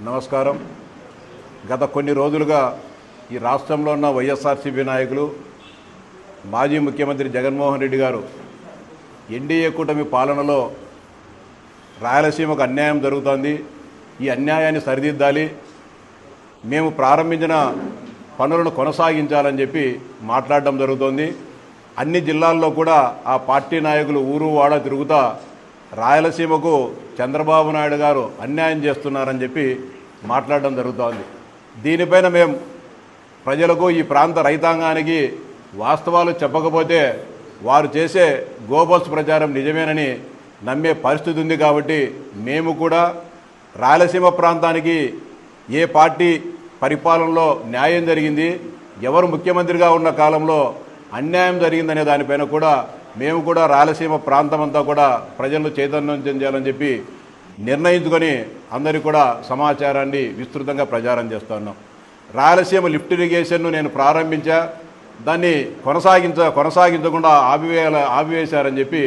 నమస్కారం. గత కొన్ని రోజులుగా ఈ రాష్ట్రంలో ఉన్న వైఎస్ఆర్సీపీ నాయకులు, మాజీ ముఖ్యమంత్రి జగన్మోహన్ రెడ్డి గారు ఎన్డీఏ కూటమి పాలనలో రాయలసీమకు అన్యాయం జరుగుతోంది, ఈ అన్యాయాన్ని సరిదిద్దాలి, మేము ప్రారంభించిన పనులను కొనసాగించాలని చెప్పి మాట్లాడడం జరుగుతోంది. అన్ని జిల్లాల్లో కూడా ఆ పార్టీ నాయకులు ఊరు వాడ తిరుగుతా రాయలసీమకు చంద్రబాబు నాయుడు గారు అన్యాయం చేస్తున్నారని చెప్పి మాట్లాడడం జరుగుతోంది. దీనిపైన మేము ప్రజలకు, ఈ ప్రాంత రైతాంగానికి వాస్తవాలు చెప్పకపోతే వారు చేసే గోబల్స్ ప్రచారం నిజమేనని నమ్మే పరిస్థితి ఉంది. కాబట్టి మేము కూడా రాయలసీమ ప్రాంతానికి ఏ పార్టీ పరిపాలనలో న్యాయం జరిగింది, ఎవరు ముఖ్యమంత్రిగా ఉన్న కాలంలో అన్యాయం జరిగిందనే దానిపైన కూడా మేము కూడా రాయలసీమ ప్రాంతం అంతా కూడా ప్రజలను చైతన్యం చెందాలని చెప్పి నిర్ణయించుకొని అందరికీ కూడా సమాచారాన్ని విస్తృతంగా ప్రచారం చేస్తున్నాం. రాయలసీమ లిఫ్ట్ ఇరిగేషన్ను నేను ప్రారంభించా, దాన్ని కొనసాగించకుండా ఆపివేశారని చెప్పి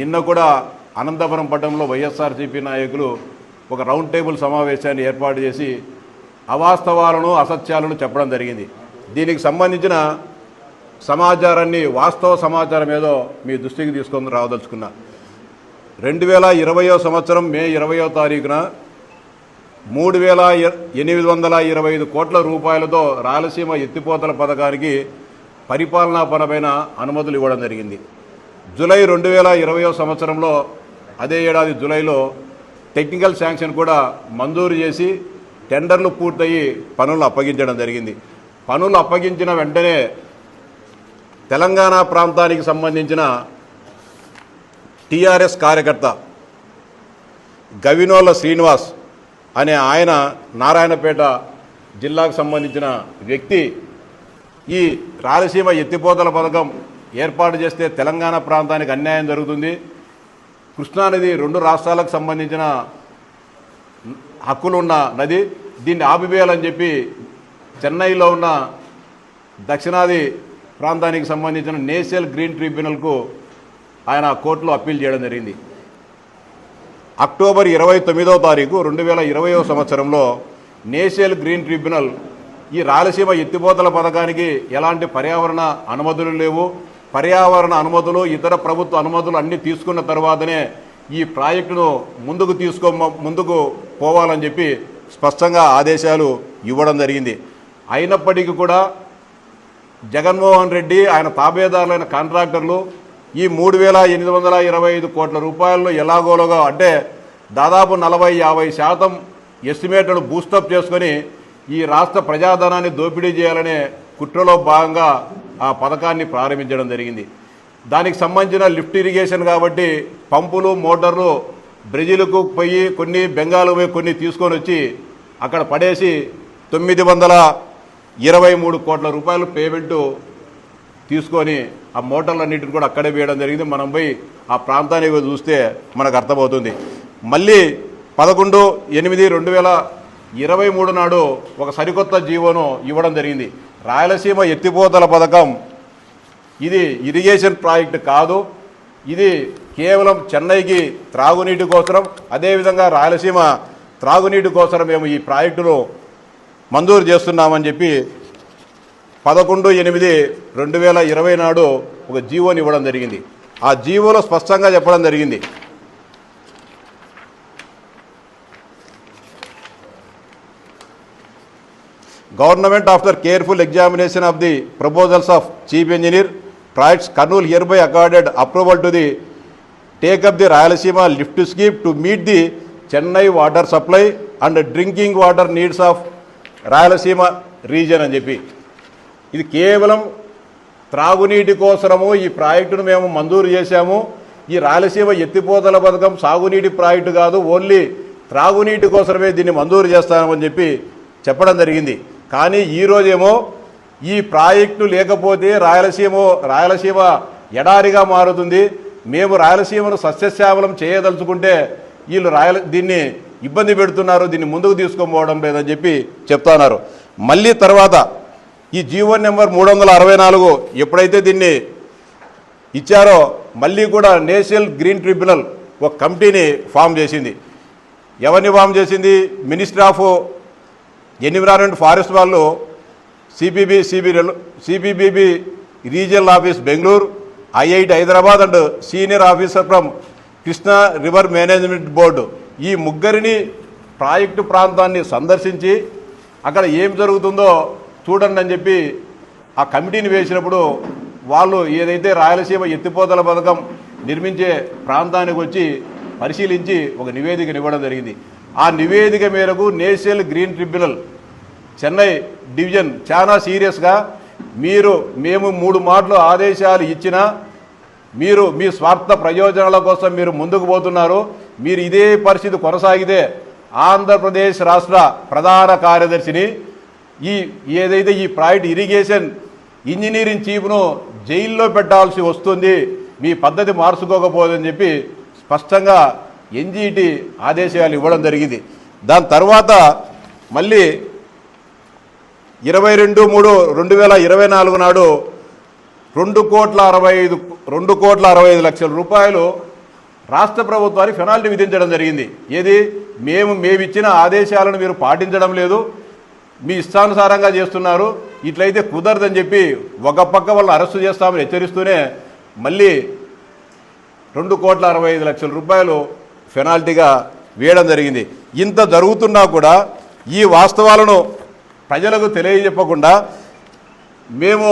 నిన్న కూడా అనంతపురం పట్టణంలో వైఎస్ఆర్సీపీ నాయకులు ఒక రౌండ్ టేబుల్ సమావేశాన్ని ఏర్పాటు చేసి అవాస్తవాలను, అసత్యాలను చెప్పడం జరిగింది. దీనికి సంబంధించిన సమాచారాన్ని, వాస్తవ సమాచారం ఏదో మీ దృష్టికి తీసుకొని రావదలుచుకున్నా. 2020 సంవత్సరం మే 20వ తారీఖున 3,825 కోట్ల రూపాయలతో రాయలసీమ ఎత్తిపోతల పథకానికి పరిపాలనాపరమైన అనుమతులు ఇవ్వడం జరిగింది. జూలై 2020 సంవత్సరంలో, అదే ఏడాది జూలైలో టెక్నికల్ శాంక్షన్ కూడా మంజూరు చేసి టెండర్లు పూర్తయి పనులు అప్పగించడం జరిగింది. పనులు అప్పగించిన వెంటనే తెలంగాణ ప్రాంతానికి సంబంధించిన టీఆర్ఎస్ కార్యకర్త గవినోళ్ళ శ్రీనివాస్ అనే ఆయన, నారాయణపేట జిల్లాకు సంబంధించిన వ్యక్తి, ఈ రాయలసీమ ఎత్తిపోతల పథకం ఏర్పాటు చేస్తే తెలంగాణ ప్రాంతానికి అన్యాయం జరుగుతుంది, కృష్ణానది 2 రాష్ట్రాలకు సంబంధించిన హక్కులున్న నది, దీన్ని ఆపివేయాలని చెప్పి చెన్నైలో ఉన్న దక్షిణాది ప్రాంతానికి సంబంధించిన నేషనల్ గ్రీన్ ట్రిబ్యునల్కు ఆయన కోర్టులో అప్పీల్ చేయడం జరిగింది. అక్టోబర్ 29వ తారీఖు 2020 సంవత్సరంలో నేషనల్ గ్రీన్ ట్రిబ్యునల్ ఈ రాయలసీమ ఎత్తిపోతల పథకానికి ఎలాంటి పర్యావరణ అనుమతులు లేవు, పర్యావరణ అనుమతులు, ఇతర ప్రభుత్వ అనుమతులు అన్నీ తీసుకున్న తర్వాతనే ఈ ప్రాజెక్టును ముందుకు పోవాలని చెప్పి స్పష్టంగా ఆదేశాలు ఇవ్వడం జరిగింది. అయినప్పటికీ కూడా జగన్మోహన్ రెడ్డి, ఆయన తాబేదారులైన కాంట్రాక్టర్లు ఈ 3,825 కోట్ల రూపాయలను ఎలాగోలాగా, అంటే దాదాపు 40-50% ఎస్టిమేటెడ్ బూస్టప్ చేసుకొని ఈ రాష్ట్ర ప్రజాధనాన్ని దోపిడీ చేయాలనే కుట్రలో భాగంగా ఆ పథకాన్ని ప్రారంభించడం జరిగింది. దానికి సంబంధించిన లిఫ్ట్ ఇరిగేషన్ కాబట్టి పంపులు, మోటార్లు బ్రెజిల్కు పోయి కొన్ని, బెంగాల్ పోయి కొన్ని తీసుకొని వచ్చి అక్కడ పడేసి 923 కోట్ల రూపాయలు పేమెంటు తీసుకొని ఆ మోటార్లన్నింటిని కూడా అక్కడే వేయడం జరిగింది. మనం పోయి ఆ ప్రాంతానికి చూస్తే మనకు అర్థమవుతుంది. మళ్ళీ 11/8/2023 నాడు ఒక సరికొత్త జీవోను ఇవ్వడం జరిగింది. రాయలసీమ ఎత్తిపోతల పథకం ఇది ఇరిగేషన్ ప్రాజెక్టు కాదు, ఇది కేవలం చెన్నైకి త్రాగునీటి కోసం, అదేవిధంగా రాయలసీమ త్రాగునీటి కోసం మేము ఈ ప్రాజెక్టును మంజూరు చేస్తున్నామని చెప్పి 11/8/2020 నాడు ఒక జీవోని ఇవ్వడం జరిగింది. ఆ జీవోలో స్పష్టంగా చెప్పడం జరిగింది, government after careful examination of the proposals of chief engineer projects Kurnool here by accorded approval to the take up the Rayalaseema lift scheme to meet the Chennai water supply and drinking water needs of Rayalaseema reason అని చెప్పి, ఇది కేవలం త్రాగునీటి కోసము ఈ ప్రాజెక్టును మేము మంజూరు చేశాము. ఈ రాయలసీమ ఎత్తిపోతల పథకం సాగునీటి ప్రాజెక్టు కాదు, ఓన్లీ త్రాగునీటి కోసమే దీన్ని మంజూరు చేస్తామని చెప్పి చెప్పడం జరిగింది. కానీ ఈరోజేమో ఈ ప్రాజెక్టు లేకపోతే రాయలసీమ ఎడారిగా మారుతుంది, మేము రాయలసీమను సస్యశ్యామలం చేయదలుచుకుంటే వీళ్ళు దీన్ని ఇబ్బంది పెడుతున్నారు, దీన్ని ముందుకు తీసుకొని లేదని చెప్పి చెప్తున్నారు. మళ్ళీ తర్వాత ఈ జీవో నెంబర్ 364 ఎప్పుడైతే దీన్ని ఇచ్చారో మళ్ళీ కూడా నేషనల్ గ్రీన్ ట్రిబ్యునల్ ఒక కమిటీని ఫామ్ చేసింది. ఎవరిని వామ్ చేసింది? మినిస్ట్రీ ఆఫ్ ఎన్విరాన్మెంట్ ఫారెస్ట్ వాళ్ళు CPCB regional office Bengaluru, IIT Hyderabad and senior officer from Krishna river management board ఈ ముగ్గురిని ప్రాజెక్టు ప్రాంతాన్ని సందర్శించి అక్కడ ఏం జరుగుతుందో చూడండి అని చెప్పి ఆ కమిటీని వేసినప్పుడు వాళ్ళు ఏదైతే రాయలసీమ ఎత్తిపోతల పథకం నిర్మించే ప్రాంతానికి వచ్చి పరిశీలించి ఒక నివేదికను ఇవ్వడం జరిగింది. ఆ నివేదిక మేరకు national green tribunal Chennai division చాలా సీరియస్గా మేము 3 మాటలు ఆదేశాలు ఇచ్చినా మీరు మీ స్వార్థ ప్రయోజనాల కోసం మీరు ముందుకు పోతున్నారు. మీరు ఇదే పరిస్థితి కొనసాగితే ఆంధ్రప్రదేశ్ రాష్ట్ర ప్రధాన కార్యదర్శిని ఏదైతే ఈ ప్రాజెక్ట్ ఇరిగేషన్ ఇంజనీరింగ్ చీఫ్ను జైల్లో పెట్టాల్సి వస్తుంది, మీ పద్ధతి మార్చుకోకపోదని చెప్పి స్పష్టంగా ఎన్జీటీ ఆదేశాలు ఇవ్వడం జరిగింది. దాని తర్వాత మళ్ళీ 22/3/2024 నాడు 2,65,00,000 రూపాయలు రాష్ట్ర ప్రభుత్వానికి పెనాల్టీ విధించడం జరిగింది. మేము ఇచ్చిన ఆదేశాలను మీరు పాటించడం లేదు, మీ ఇష్టానుసారంగా చేస్తున్నారు, ఇట్లయితే కుదరదని చెప్పి ఒక పక్క వాళ్ళని అరెస్టు చేస్తామని హెచ్చరిస్తూనే మళ్ళీ 2,65,00,000 రూపాయలు పెనాల్టీగా వేయడం జరిగింది. ఇంత జరుగుతున్నా కూడా ఈ వాస్తవాలను ప్రజలకు తెలియజెప్పకుండా మేము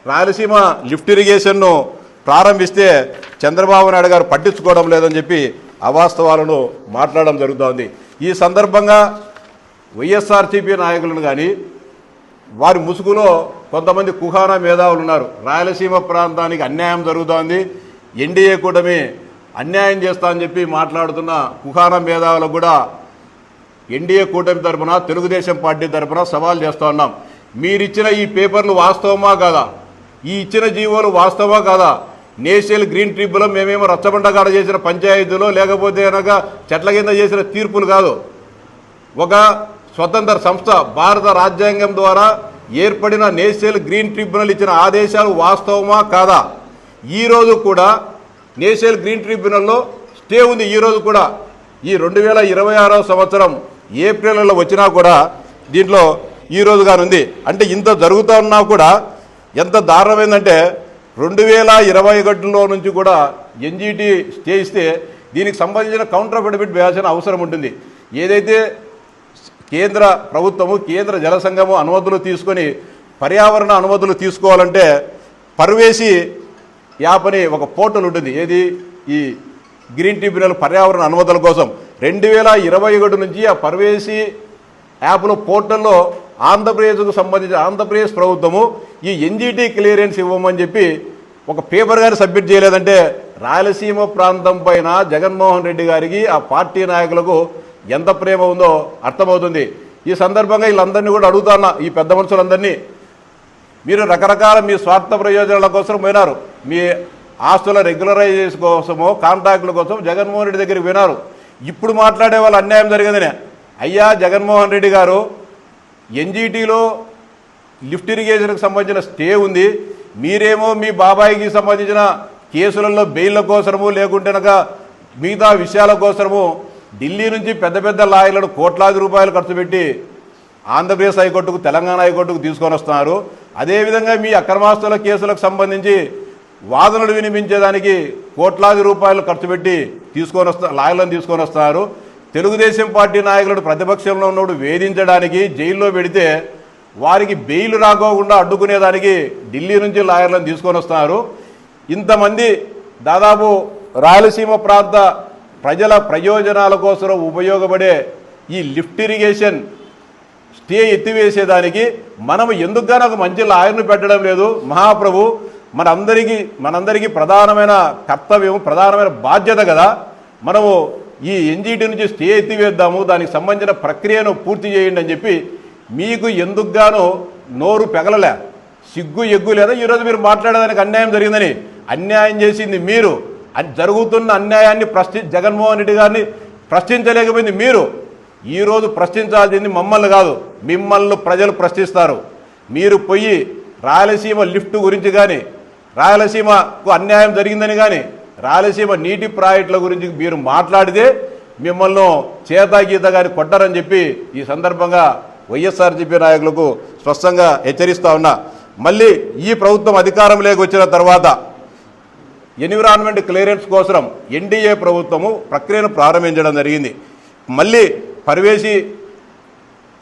రాయలసీమ లిఫ్ట్ ఇరిగేషన్ను ప్రారంభిస్తే చంద్రబాబు నాయుడు గారు పట్టించుకోవడం లేదని చెప్పి అవాస్తవాలను మాట్లాడడం జరుగుతోంది. ఈ సందర్భంగా వైఎస్ఆర్సీపీ నాయకులను కానీ వారి ముసుగులో కొంతమంది కుహానా మేధావులు ఉన్నారు. రాయలసీమ ప్రాంతానికి అన్యాయం జరుగుతోంది, ఎన్డీఏ కూటమి అన్యాయం చేస్తా అని చెప్పి మాట్లాడుతున్న కుహానా మేధావులకు కూడా ఎన్డీఏ కూటమి తరఫున తెలుగుదేశం పార్టీ తరఫున సవాల్ చేస్తూ ఉన్నాం. మీరిచ్చిన ఈ పేపర్లు వాస్తవమా కాదా? ఈ ఇచ్చిన జీవోలు వాస్తవమా కాదా? నేషనల్ గ్రీన్ ట్రిబ్యునల్ మేమేమో రచ్చబండగాడ చేసిన పంచాయతీలో లేకపోతే కనుక చెట్ల కింద చేసిన తీర్పులు కాదు. ఒక స్వతంత్ర సంస్థ భారత రాజ్యాంగం ద్వారా ఏర్పడిన నేషనల్ గ్రీన్ ట్రిబ్యునల్ ఇచ్చిన ఆదేశాలు వాస్తవమా కాదా? ఈరోజు కూడా నేషనల్ గ్రీన్ ట్రిబ్యునల్లో స్టే ఉంది. ఈరోజు కూడా ఈ 2026 సంవత్సరం ఏప్రిల్ నెలలో వచ్చినా కూడా దీంట్లో ఈరోజుగానుంది. అంటే ఇంత జరుగుతూ ఉన్నా కూడా ఎంత దారుణమైందంటే 2021లో నుంచి కూడా ఎన్జీటీ స్టే ఇస్తే దీనికి సంబంధించిన కౌంటర్ అఫిడవిట్ వేయాల్సిన అవసరం ఉంటుంది. ఏదైతే కేంద్ర ప్రభుత్వము కేంద్ర జల సంఘము అనుమతులు తీసుకొని పర్యావరణ అనుమతులు తీసుకోవాలంటే పర్వేసి యాప్ అని ఒక పోర్టల్ ఉంటుంది. ఈ గ్రీన్ ట్రిబ్యునల్ పర్యావరణ అనుమతుల కోసం 2021 నుంచి ఆ పర్వేసి యాప్లో పోర్టల్లో ఆంధ్రప్రదేశ్కు సంబంధించిన ఆంధ్రప్రదేశ్ ప్రభుత్వము ఈ ఎన్జీటీ క్లియరెన్స్ ఇవ్వమని చెప్పి ఒక పేపర్ గాని సబ్మిట్ చేయలేదంటే రాయలసీమ ప్రాంతం పైన జగన్మోహన్ రెడ్డి గారికి ఆ పార్టీ నాయకులకు ఎంత ప్రేమ ఉందో అర్థమవుతుంది. ఈ సందర్భంగా వీళ్ళందరినీ కూడా అడుగుతున్నా, ఈ పెద్ద మనుషులందరినీ, మీరు రకరకాల మీ స్వార్థ ప్రయోజనాల కోసం పోయినారు, మీ ఆస్తుల రెగ్యులరైజేషన్ కోసమో కాంట్రాక్టుల కోసం జగన్మోహన్ రెడ్డి దగ్గరికి పోయినారు. ఇప్పుడు మాట్లాడే వాళ్ళు అన్యాయం జరిగిందనే. అయ్యా జగన్మోహన్ రెడ్డి గారు, ఎన్జీటీలో లిఫ్ట్ ఇరిగేషన్కి సంబంధించిన స్టే ఉంది, మీరేమో మీ బాబాయికి సంబంధించిన కేసులలో బెయిల్ల కోసము లేకుంటేనక మిగతా విషయాల కోసము ఢిల్లీ నుంచి పెద్ద పెద్ద లాయర్లను కోట్లాది రూపాయలు ఖర్చు పెట్టి ఆంధ్రప్రదేశ్ హైకోర్టుకు తెలంగాణ హైకోర్టుకు తీసుకొని వస్తున్నారు. అదేవిధంగా మీ అక్రమాస్తుల కేసులకు సంబంధించి వాదనలు వినిపించేదానికి కోట్లాది రూపాయలు ఖర్చు పెట్టి లాయర్లను తీసుకొని వస్తున్నారు. తెలుగుదేశం పార్టీ నాయకులను ప్రతిపక్షంలో ఉన్నప్పుడు వేధించడానికి జైల్లో పెడితే వారికి బెయిల్ రాకోకుండా అడ్డుకునేదానికి ఢిల్లీ నుంచి లాయర్లను తీసుకొని వస్తున్నారు. ఇంతమంది దాదాపు రాయలసీమ ప్రాంత ప్రజల ప్రయోజనాల కోసం ఉపయోగపడే ఈ లిఫ్ట్ ఇరిగేషన్ స్టే ఎత్తివేసేదానికి మనం ఎందుకుగానో ఒక మంచి లాయర్ను పెట్టడం లేదు. మహాప్రభు మనందరికీ ప్రధానమైన కర్తవ్యం, ప్రధానమైన బాధ్యత కదా. మనము ఈ ఎన్జీటీ నుంచి స్టే ఎత్తివేద్దాము, దానికి సంబంధించిన ప్రక్రియను పూర్తి చేయండి అని చెప్పి మీకు ఎందుకుగానో నోరు పెగలలే, సిగ్గు ఎగ్గు లేదా ఈరోజు మీరు మాట్లాడేదానికి అన్యాయం జరిగిందని. అన్యాయం చేసింది మీరు. జరుగుతున్న అన్యాయాన్ని జగన్మోహన్ రెడ్డి గారిని ప్రశ్నించలేకపోయింది మీరు. ఈరోజు ప్రశ్నించాల్సింది మమ్మల్ని కాదు, మిమ్మల్ని ప్రజలు ప్రశ్నిస్తారు. మీరు పోయి రాయలసీమ లిఫ్ట్ గురించి కానీ, రాయలసీమకు అన్యాయం జరిగిందని కానీ, రాయలసీమ నీటి ప్రాజెక్టుల గురించి మీరు మాట్లాడితే మిమ్మల్ని చేతగీతగాని కొట్టారని చెప్పి ఈ సందర్భంగా వైఎస్ఆర్సీపీ నాయకులకు స్పష్టంగా హెచ్చరిస్తా ఉన్నా. మళ్ళీ ఈ ప్రభుత్వం అధికారంలోకి వచ్చిన తర్వాత ఎన్విరాన్మెంట్ క్లియరెన్స్ కోసం ఎన్డీఏ ప్రభుత్వము ప్రక్రియను ప్రారంభించడం జరిగింది. మళ్ళీ పరివేసి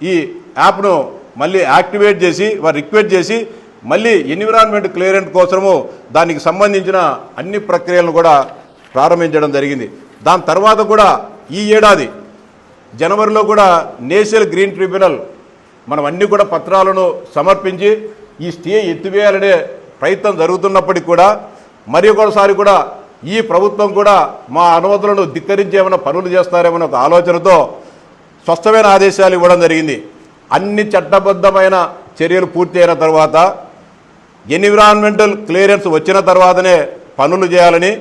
ఈ యాప్ను మళ్ళీ యాక్టివేట్ చేసి వారు రిక్వెస్ట్ చేసి మళ్ళీ ఎన్విరాన్మెంట్ క్లియరెన్స్ కోసము దానికి సంబంధించిన అన్ని ప్రక్రియలను కూడా ప్రారంభించడం జరిగింది. దాని తర్వాత కూడా ఈ ఏడాది జనవరిలో కూడా నేషనల్ గ్రీన్ ట్రిబ్యునల్ మనం అన్ని కూడా పత్రాలను సమర్పించి ఈ స్టే ఎత్తివేయాలనే ప్రయత్నం జరుగుతున్నప్పటికీ కూడా మరి ఒకసారి కూడా ఈ ప్రభుత్వం కూడా మా అనుమతులను ధిక్కరించి ఏమైనా పనులు చేస్తారేమో ఒక ఆలోచనతో స్పష్టమైన ఆదేశాలు ఇవ్వడం జరిగింది. అన్ని చట్టబద్ధమైన చర్యలు పూర్తి అయిన తర్వాత ఎన్విరాన్మెంటల్ క్లియరెన్స్ వచ్చిన తర్వాతనే పనులు చేయాలని,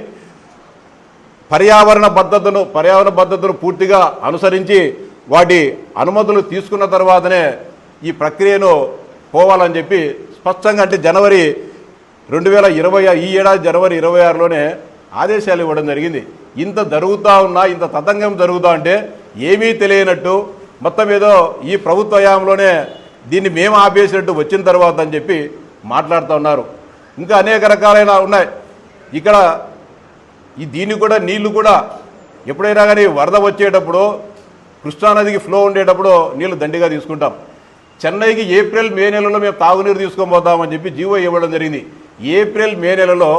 పర్యావరణ పద్ధతులు పూర్తిగా అనుసరించి వాటి అనుమతులు తీసుకున్న తర్వాతనే ఈ ప్రక్రియను పోవాలని చెప్పి స్పష్టంగా అంటే జనవరి 2020 ఈ ఏడాది జనవరి 26లోనే ఆదేశాలు ఇవ్వడం జరిగింది. ఇంత జరుగుతూ ఉన్నా, ఇంత తతంగం జరుగుతూ అంటే ఏమీ తెలియనట్టు మొత్తం ఏదో ఈ ప్రభుత్వ హయాంలోనే దీన్ని మేము ఆపేసినట్టు వచ్చిన తర్వాత అని చెప్పి మాట్లాడుతూ ఉన్నారు. ఇంకా అనేక రకాలైన ఉన్నాయి. ఇక్కడ దీన్ని కూడా నీళ్లు కూడా ఎప్పుడైనా కానీ వరద వచ్చేటప్పుడు కృష్ణానదికి ఫ్లో ఉండేటప్పుడు నీళ్లు దండిగా తీసుకుంటాం. చెన్నైకి ఏప్రిల్ మే నెలలో మేము తాగునీరు తీసుకొని పోతామని చెప్పి జీవో ఇవ్వడం జరిగింది. ఏప్రిల్ మే నెలలో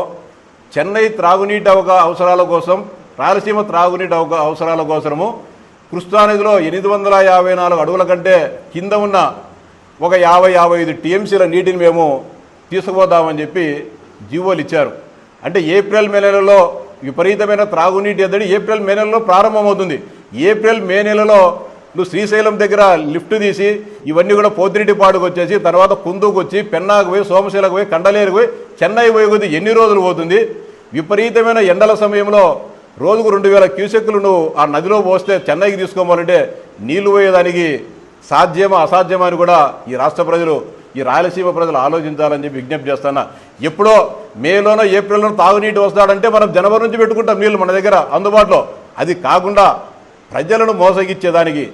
చెన్నై త్రాగునీటి అవసరాల కోసం, రాయలసీమ త్రాగునీటి అవసరాల కోసము కృష్ణానదిలో 854 అడుగుల కంటే కింద ఉన్న ఒక 50-55 టీఎంసీల నీటిని మేము తీసుకుపోదామని చెప్పి జీవోలు ఇచ్చారు. అంటే ఏప్రిల్ మే నెలలో విపరీతమైన త్రాగునీటి ఎద్దడి ఏప్రిల్ మే నెలలో ప్రారంభమవుతుంది. ఏప్రిల్ మే నెలలో నువ్వు శ్రీశైలం దగ్గర లిఫ్ట్ తీసి ఇవన్నీ కూడా పోతిరెడ్డిపాడుకు వచ్చేసి తర్వాత కుందుకు వచ్చి పెన్నాకు పోయి సోమశీలకు పోయి కండలేరుకు పోయి చెన్నై పోయి కొద్ది ఎన్ని రోజులు పోతుంది? విపరీతమైన ఎండల సమయంలో రోజుకు 2000 క్యూసెక్కులు నువ్వు ఆ నదిలో పోస్తే చెన్నైకి తీసుకోవాలంటే నీళ్లు పోయేదానికి సాధ్యమా అసాధ్యమా అని కూడా ఈ రాష్ట్ర ప్రజలు, ఈ రాయలసీమ ప్రజలు ఆలోచించాలని చెప్పి విజ్ఞప్తి చేస్తున్నా. ఎప్పుడో మేలోనో ఏప్రిల్లోనో తాగునీటి వస్తాడంటే మనం జనవరి నుంచి పెట్టుకుంటాం నీళ్లు మన దగ్గర అందుబాటులో. అది కాకుండా ప్రజలను మోసగిచ్చేదానికి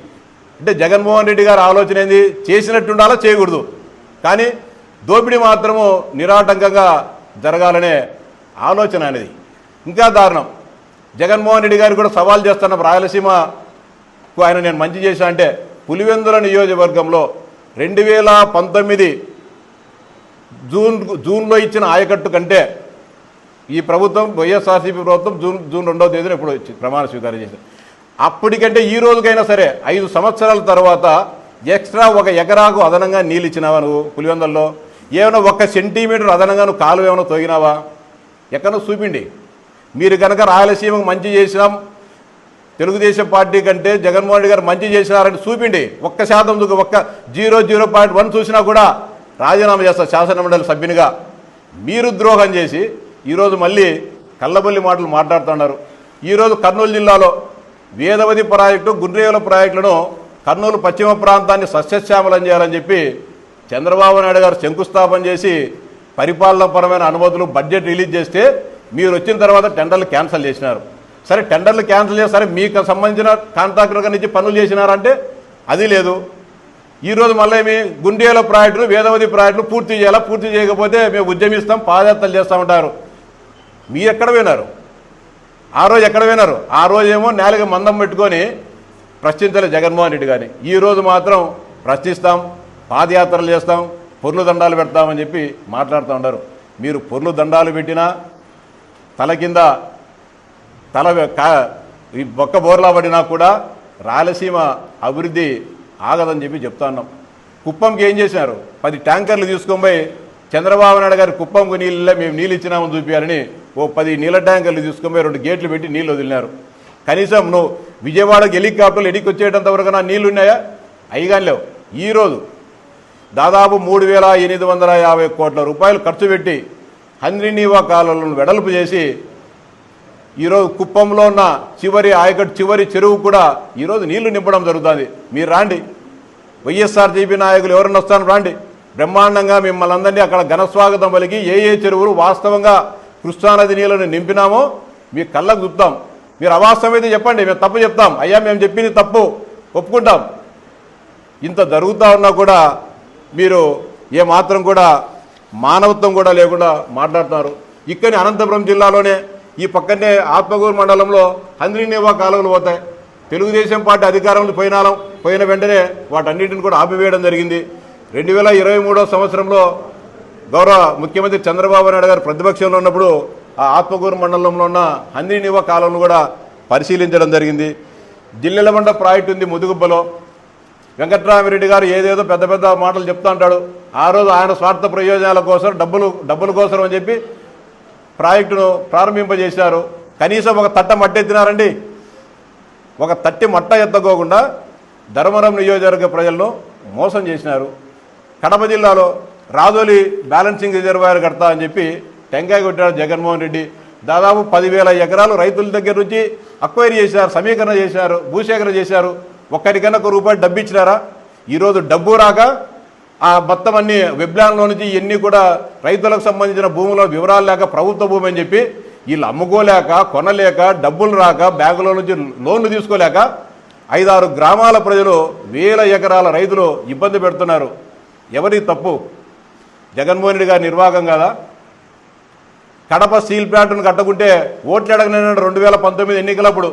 అంటే జగన్మోహన్ రెడ్డి గారి ఆలోచన ఏంది? చేసినట్టుండాలా, చేయకూడదు. కానీ దోపిడీ మాత్రము నిరాటంకంగా జరగాలనే ఆలోచన అనేది. ఇంకా దారుణం, జగన్మోహన్ రెడ్డి గారు కూడా సవాల్ చేస్తున్న రాయలసీమకు ఆయన నేను మంచి చేశా అంటే పులివెందుల నియోజకవర్గంలో 2019 జూన్లో ఇచ్చిన ఆయకట్టు కంటే ఈ ప్రభుత్వం వైఎస్ఆర్సీపీ ప్రభుత్వం జూన్ 2వ తేదీన ఎప్పుడు వచ్చి ప్రమాణ స్వీకారం చేశారు. అప్పటికంటే ఈ రోజుకైనా సరే 5 సంవత్సరాల తర్వాత ఎక్స్ట్రా 1 ఎకరాకు అదనంగా నీళ్ళు ఇచ్చినావా నువ్వు? పులివెందుల్లో ఏమైనా 1 సెంటీమీటర్ అదనంగా నువ్వు కాలువ ఏమైనా తోగినావా? ఎక్కడో చూపిండి. మీరు కనుక రాయలసీమకు మంచి చేసినాం, తెలుగుదేశం పార్టీ కంటే జగన్మోహన్ రెడ్డి గారు మంచి చేసినారని చూపిండి. 1% 0.1 చూసినా కూడా రాజీనామా చేస్తారు శాసనమండలి సభ్యునిగా. మీరు ద్రోహం చేసి ఈరోజు మళ్ళీ కళ్ళబొల్లి మాటలు మాట్లాడుతున్నారు. ఈరోజు కర్నూలు జిల్లాలో వేదవతి ప్రాజెక్టు, గుండ్రేవుల ప్రాజెక్టులను కర్నూలు పశ్చిమ ప్రాంతాన్ని సస్యశ్యామలం చేయాలని చెప్పి చంద్రబాబు నాయుడు గారు శంకుస్థాపన చేసి పరిపాలనాపరమైన అనుమతులు బడ్జెట్ రిలీజ్ చేస్తే మీరు వచ్చిన తర్వాత టెండర్లు క్యాన్సిల్ చేసినారు. సరే టెండర్లు క్యాన్సిల్ చేస్తారే మీకు సంబంధించిన కాంట్రాక్టర్ నుంచి పనులు చేసినారంటే అది లేదు. ఈరోజు మళ్ళీ మీ గుండేల ప్రాజెక్టులు, వేదవతి ప్రాజెక్టులు పూర్తి చేయాలా, పూర్తి చేయకపోతే మేము ఉద్యమిస్తాం, పాదయాత్రలు చేస్తామంటారు. మీరు ఎక్కడ పోయినారు? ఆ రోజు ఎక్కడ పోయినారు? ఆ రోజేమో నేలగ మందం పెట్టుకొని ప్రశ్నించలే జగన్మోహన్ రెడ్డి గారిని. ఈరోజు మాత్రం ప్రశ్నిస్తాం, పాదయాత్రలు చేస్తాం, పొర్లు దండాలు పెడతామని చెప్పి మాట్లాడుతూ ఉన్నారు. మీరు పొర్లు దండాలు పెట్టినా తల కింద బొక్క బోర్లా పడినా కూడా రాయలసీమ అభివృద్ధి ఆగదని చెప్పి చెప్తా ఉన్నాం. కుప్పంకి ఏం చేశారు? 10 ట్యాంకర్లు తీసుకొని పోయి చంద్రబాబు నాయుడు గారు కుప్పంకు మేము నీళ్ళు ఇచ్చినామని చూపించాలని 10 నీళ్ళ ట్యాంకర్లు తీసుకొని పోయి 2 గేట్లు పెట్టి నీళ్ళు వదిలినారు. కనీసం నువ్వు విజయవాడకి హెలికాప్టర్లు ఎడికి వచ్చేటంత వరకు నా నీళ్లు ఉన్నాయా? అయిగాని లేవు. ఈరోజు దాదాపు 3,850 కోట్ల రూపాయలు ఖర్చు పెట్టి హంద్రీనీవా కాలువలను వెడల్పు చేసి ఈరోజు కుప్పంలో ఉన్న చివరి ఆయకట్టు చివరి చెరువు కూడా ఈరోజు నీళ్లు నింపడం జరుగుతుంది. మీరు రాండి, వైఎస్ఆర్సీపీ నాయకులు ఎవరన్నా వస్తాను రాండి, బ్రహ్మాండంగా మిమ్మల్ని అందరినీ అక్కడ ఘనస్వాగతం పలికి ఏ చెరువులు వాస్తవంగా కృష్ణానది నీళ్లను నింపినామో మీ కళ్ళకు చూపుతాం. మీరు అవాస్తవమైతే చెప్పండి, మేము తప్పు చెప్తాం, అయ్యా మేము చెప్పింది తప్పు ఒప్పుకుంటాం. ఇంత జరుగుతూ ఉన్నా కూడా మీరు ఏమాత్రం కూడా మానవత్వం కూడా లేకుండా మాట్లాడుతున్నారు. ఇక్కడి అనంతపురం జిల్లాలోనే ఈ పక్కనే ఆత్మకూరు మండలంలో హంద్రీనేవా కాలువలు పోతాయి. తెలుగుదేశం పార్టీ అధికారంలో పోయిన వెంటనే వాటన్నిటిని కూడా ఆపివేయడం జరిగింది. 2023 సంవత్సరంలో గౌరవ ముఖ్యమంత్రి చంద్రబాబు నాయుడు గారు ప్రతిపక్షంలో ఉన్నప్పుడు ఆ ఆత్మకూరు మండలంలో ఉన్న హంద్రీనేవా కాలువను కూడా పరిశీలించడం జరిగింది. జిల్లెలమండ ప్రాజెక్టు ఉంది ముదుగుబ్బలో. వెంకట్రామిరెడ్డి గారు ఏదేదో పెద్ద పెద్ద మాటలు చెప్తా ఉంటాడు. ఆ రోజు ఆయన స్వార్థ ప్రయోజనాల కోసం డబ్బుల కోసం అని చెప్పి ప్రాజెక్టును ప్రారంభింపజేశారు. కనీసం ఒక తట్ట మట్టెత్తినారండి. ఒక తట్టి మట్ట ఎత్తకోకుండా ధర్మవరం నియోజకవర్గ ప్రజలను మోసం చేసినారు. కడప జిల్లాలో రాజోలి బ్యాలెన్సింగ్ రిజర్వాయర్ కడతా అని చెప్పి టెంకాయ కొట్టాడు జగన్మోహన్ రెడ్డి. దాదాపు 10,000 ఎకరాలు రైతుల దగ్గర నుంచి అక్వైరీ చేశారు, సమీకరణ చేశారు, భూసేకరణ చేశారు. ఒక్కరికన్నా ₹1 డబ్బు ఇచ్చినారా? ఈరోజు డబ్బు రాక ఆ మొత్తం అన్ని వెబ్లాన్లో నుంచి ఇవన్నీ కూడా రైతులకు సంబంధించిన భూముల వివరాలు లేక ప్రభుత్వ భూమి అని చెప్పి వీళ్ళు అమ్ముకోలేక, కొనలేక, డబ్బులు రాక, బ్యాంకులో నుంచి లోన్లు తీసుకోలేక 5-6 గ్రామాల ప్రజలు 1000 ఎకరాల రైతులు ఇబ్బంది పెడుతున్నారు. ఎవరి తప్పు? జగన్మోహన్ రెడ్డి గారి నిర్వాహకం కదా. కడప స్టీల్ ప్లాంట్ను కట్టకుంటే ఓట్లు అడగనన్నాడు 2019 ఎన్నికలప్పుడు.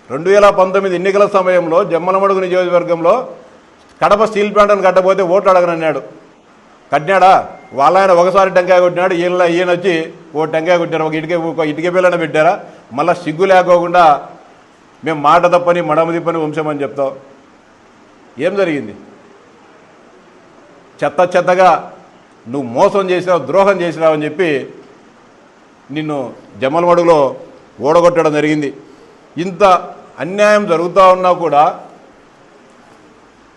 2019 ఎన్నికల సమయంలో జమ్మలమడుగు నియోజకవర్గంలో కడప స్టీల్ ప్లాంట్ను కట్టబోతే ఓట్లు అడగనన్నాడు. కట్టినాడా? వాళ్ళాయన ఒకసారి టెంకాయ కొట్టినాడు, ఈయన వచ్చి ఓ టెంకాయ కొట్టారు, ఒక ఇటుక పిల్లన పెట్టారా? మళ్ళీ సిగ్గు లేకోకుండా మేము మాట తప్పని మడమ తిప్పని వంశం అని చెప్తావు. ఏం జరిగింది? చెత్తగా నువ్వు మోసం చేసినావు, ద్రోహం చేసినావు అని చెప్పి నిన్ను జమ్మలమడుగులో ఓడగొట్టడం జరిగింది. ఇంత అన్యాయం జరుగుతూ ఉన్నా కూడా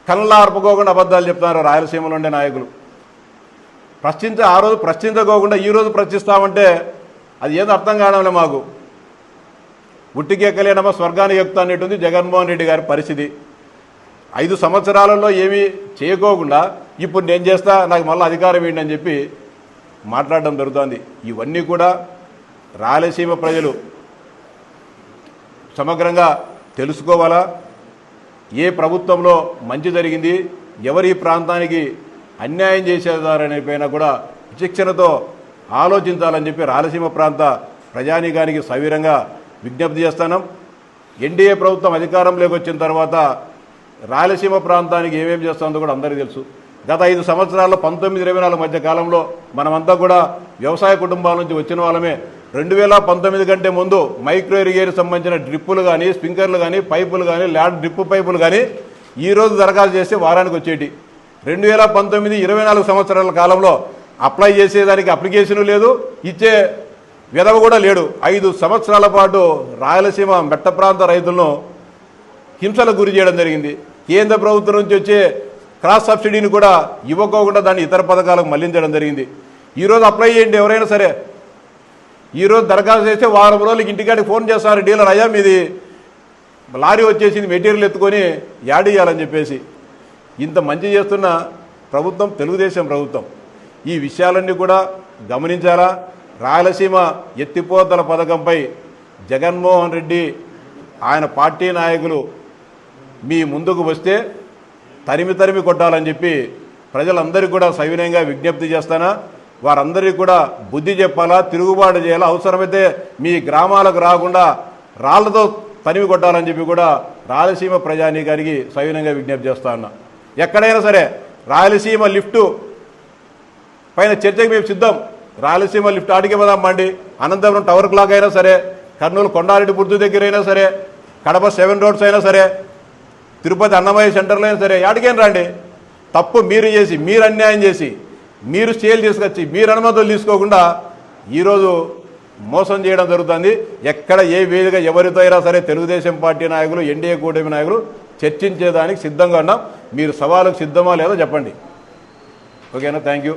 కళ్ళ ఆర్పుకోకుండా అబద్ధాలు చెప్తున్నారు రాయలసీమలో ఉండే నాయకులు. ఆ రోజు ప్రశ్నించుకోకుండా ఈరోజు ప్రశ్నిస్తామంటే అది ఏదో అర్థం కావడంలే మాకు. ఉట్టికెక్కలేనమ్మా స్వర్గానికి ఎక్కుతా అనేటుంది జగన్మోహన్ రెడ్డి గారి పరిస్థితి. 5 సంవత్సరాలలో ఏమీ చేయకోకుండా ఇప్పుడు నేను చేస్తా, నాకు మళ్ళీ అధికారం ఏంటి అని చెప్పి మాట్లాడడం జరుగుతుంది. ఇవన్నీ కూడా రాయలసీమ ప్రజలు సమగ్రంగా తెలుసుకోవాలా. ఏ ప్రభుత్వంలో మంచి జరిగింది, ఎవరి ప్రాంతానికి అన్యాయం చేసేదారనే పైన కూడా విచక్షణతో ఆలోచించాలని చెప్పి రాయలసీమ ప్రాంత ప్రజానీకానికి సవిరంగా విజ్ఞప్తి చేస్తున్నాం. ఎన్డీఏ ప్రభుత్వం అధికారంలోకి వచ్చిన తర్వాత రాయలసీమ ప్రాంతానికి ఏమేమి చేస్తుందో కూడా అందరికీ తెలుసు. గత 5 సంవత్సరాల్లో 19-24 మధ్య కాలంలో మనమంతా కూడా వ్యవసాయ కుటుంబాల నుంచి వచ్చిన వాళ్ళమే. 2019 కంటే ముందు మైక్రో ఇరిగేషన్ సంబంధించిన డ్రిప్పులు కానీ, స్ప్రింక్లర్లు కానీ, పైపులు కానీ, ల్యాండ్ డ్రిప్ పైపులు కానీ ఈరోజు దరఖాస్తు చేస్తే వారానికి వచ్చేటి. 2019-24 సంవత్సరాల కాలంలో అప్లై చేసేదానికి అప్లికేషను లేదు, ఇచ్చే విధవ కూడా లేడు. 5 సంవత్సరాల పాటు రాయలసీమ మెట్ట ప్రాంత రైతులను హింసలకు గురి చేయడం జరిగింది. కేంద్ర ప్రభుత్వం నుంచి వచ్చే క్రాస్ సబ్సిడీని కూడా ఇవ్వకోకుండా దాన్ని ఇతర పథకాలకు మళ్లించడం జరిగింది. ఈరోజు అప్లై చేయండి ఎవరైనా సరే. ఈరోజు దరఖాస్తు చేస్తే వారం రోజులకి ఇంటికాడికి ఫోన్ చేస్తారు డీలర్, అయ్యా మీది లారీ వచ్చేసింది, మెటీరియల్ ఎత్తుకొని యాడ్ చేయాలని చెప్పేసి. ఇంత మంచి చేస్తున్న ప్రభుత్వం తెలుగుదేశం ప్రభుత్వం. ఈ విషయాలన్నీ కూడా గమనించాలా. రాయలసీమ ఎత్తిపోతల పథకంపై జగన్మోహన్ రెడ్డి ఆయన పార్టీ నాయకులు మీ ముందుకు వస్తే తరిమి కొట్టాలని చెప్పి ప్రజలందరికీ కూడా సవినయంగా విజ్ఞప్తి చేస్తానా. వారందరికీ కూడా బుద్ధి చెప్పాలా, తిరుగుబాటు చేయాలా, అవసరమైతే మీ గ్రామాలకు రాకుండా రాళ్లతో తరిమి కొట్టాలని చెప్పి కూడా రాయలసీమ ప్రజానీకానికి సవినయంగా విజ్ఞప్తి చేస్తా ఉన్నా. ఎక్కడైనా సరే రాయలసీమ లిఫ్టు పైన చర్చకు మేము సిద్ధం. రాయలసీమ లిఫ్ట్ ఆడికి పోదామండి. అనంతపురం టవర్ క్లాక్ అయినా సరే, కర్నూలు కొండారెడ్డి బుర్జు దగ్గర అయినా సరే, కడప 7 రోడ్స్ అయినా సరే, తిరుపతి అన్నమయ్య సెంటర్లో అయినా సరే, ఆడికేం రండి. తప్పు మీరు చేసి, మీరు అన్యాయం చేసి, మీరు స్టేలు తీసుకొచ్చి, మీరు అనుమతులు తీసుకోకుండా ఈరోజు మోసం చేయడం జరుగుతుంది. ఎక్కడ ఏ వేదిక ఎవరితో అయినా సరే తెలుగుదేశం పార్టీ నాయకులు, ఎన్డీఏ కూటమి నాయకులు చర్చించేదానికి సిద్ధంగా ఉన్నాం. మీరు సవాలుకు సిద్ధమా లేదో చెప్పండి. ఓకేనా? Thank you.